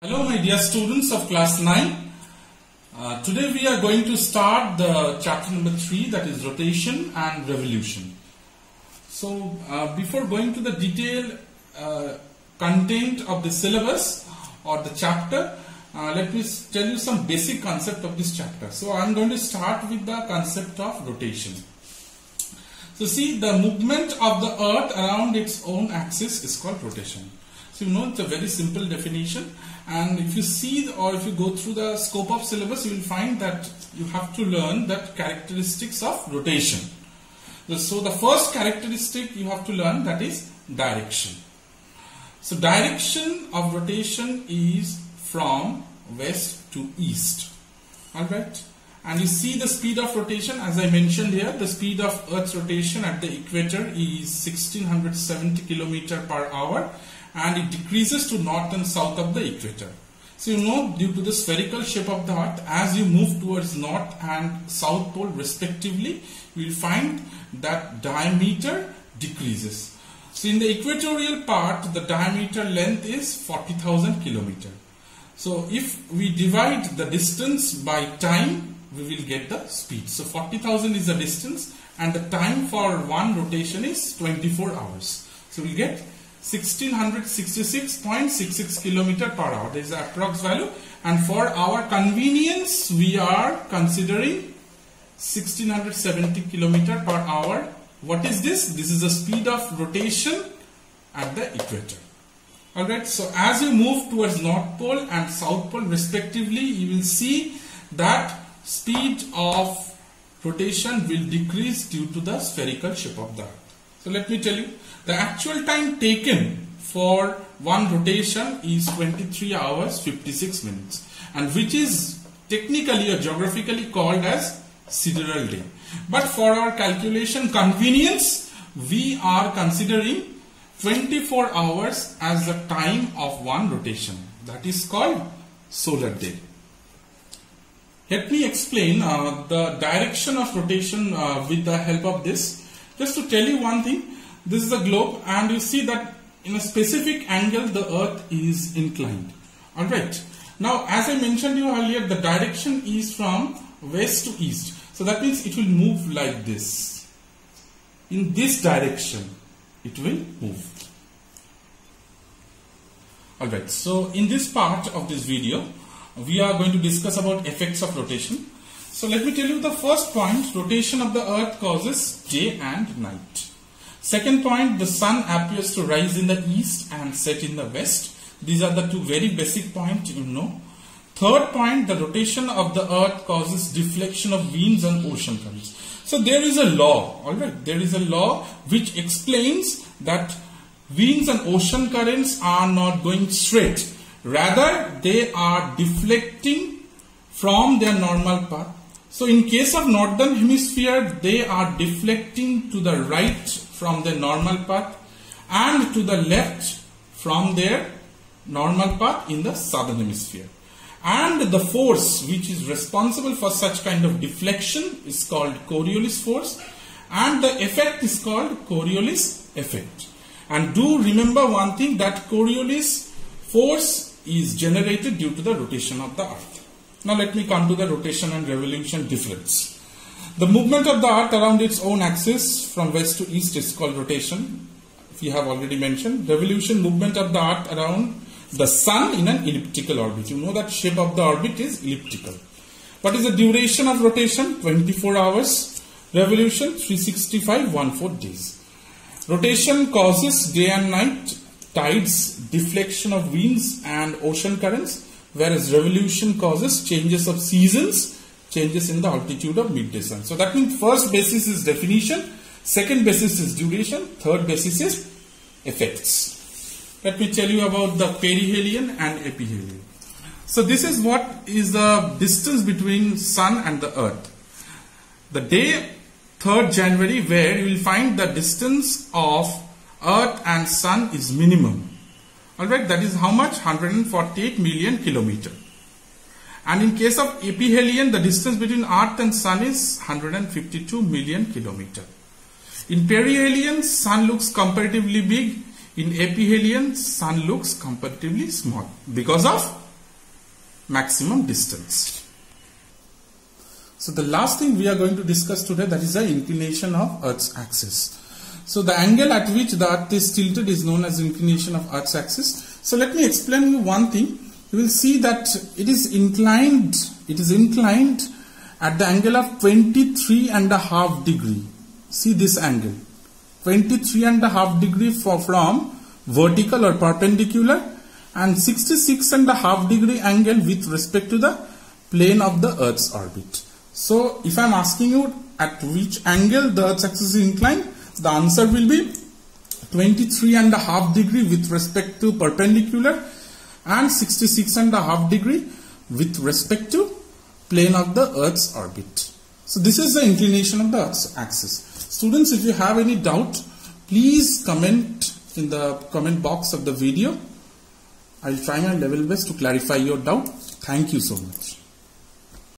Hello my dear students of class 9. Today we are going to start the chapter number 3, that is rotation and revolution. So before going to the detailed content of the syllabus or the chapter, let me tell you some basic concept of this chapter. So I am going to start with the concept of rotation. So see, the movement of the earth around its own axis is called rotation. So you know, it's a very simple definition, and if you see or if you go through the scope of syllabus, you will find that you have to learn that characteristics of rotation. So the first characteristic you have to learn, that is direction. So direction of rotation is from west to east. Alright, and you see the speed of rotation, as I mentioned here, the speed of Earth's rotation at the equator is 1670 km per hour. And it decreases to north and south of the equator. So you know, due to the spherical shape of the earth, as you move towards north and south pole respectively, you will find that diameter decreases. So in the equatorial part, the diameter length is 40,000 km. So if we divide the distance by time, we will get the speed. So 40,000 is the distance, and the time for one rotation is 24 hours. So we get 1666.66 km per hour. That is the approx value, and for our convenience we are considering 1670 km per hour. What is this? This is the speed of rotation at the equator. Alright, so as you move towards north pole and south pole respectively, you will see that speed of rotation will decrease due to the spherical shape of the earth. So let me tell you, the actual time taken for one rotation is 23 hours 56 minutes, and which is technically or geographically called as sidereal day. But for our calculation convenience, we are considering 24 hours as the time of one rotation. That is called solar day. Let me explain the direction of rotation with the help of this. Just to tell you one thing, this is a globe, and you see that in a specific angle the earth is inclined. Alright. Now as I mentioned you earlier, the direction is from west to east. So that means it will move like this. In this direction it will move. Alright. So in this part of this video, we are going to discuss about effects of rotation. So let me tell you the first point, rotation of the earth causes day and night. Second point, the sun appears to rise in the east and set in the west. These are the two very basic points you know. Third point, the rotation of the earth causes deflection of winds and ocean currents. So there is a law, alright, there is a law which explains that winds and ocean currents are not going straight. Rather, they are deflecting from their normal path. So in case of northern hemisphere, they are deflecting to the right from their normal path and to the left from their normal path in the southern hemisphere. And the force which is responsible for such kind of deflection is called Coriolis force, and the effect is called Coriolis effect. And do remember one thing, that Coriolis force is generated due to the rotation of the earth. Now let me come to the rotation and revolution difference. The movement of the earth around its own axis from west to east is called rotation. We have already mentioned. Revolution, movement of the earth around the sun in an elliptical orbit. You know that shape of the orbit is elliptical. What is the duration of rotation? 24 hours. Revolution, 365.14 days. Rotation causes day and night, tides, deflection of winds and ocean currents, whereas revolution causes changes of seasons, changes in the altitude of midday sun. So that means first basis is definition, second basis is duration, third basis is effects. Let me tell you about the perihelion and aphelion. So this is what is the distance between sun and the earth. The day 3rd January, where you will find the distance of earth and sun is minimum. Alright, that is how much? 148 million kilometer. And in case of aphelion, the distance between earth and sun is 152 million kilometer. In perihelion, sun looks comparatively big. In aphelion, sun looks comparatively small because of maximum distance. So the last thing we are going to discuss today, that is the inclination of Earth's axis. So the angle at which the Earth is tilted is known as inclination of Earth's axis. So let me explain you one thing. You will see that it is inclined at the angle of 23.5 degree. See this angle, 23.5 degree from vertical or perpendicular, and 66.5 degree angle with respect to the plane of the Earth's orbit. So if I am asking you at which angle the Earth's axis is inclined, the answer will be 23.5 degree with respect to perpendicular and 66.5 degree with respect to plane of the Earth's orbit. So this is the inclination of the Earth's axis. Students, if you have any doubt, please comment in the comment box of the video. I will try my level best to clarify your doubt. Thank you so much.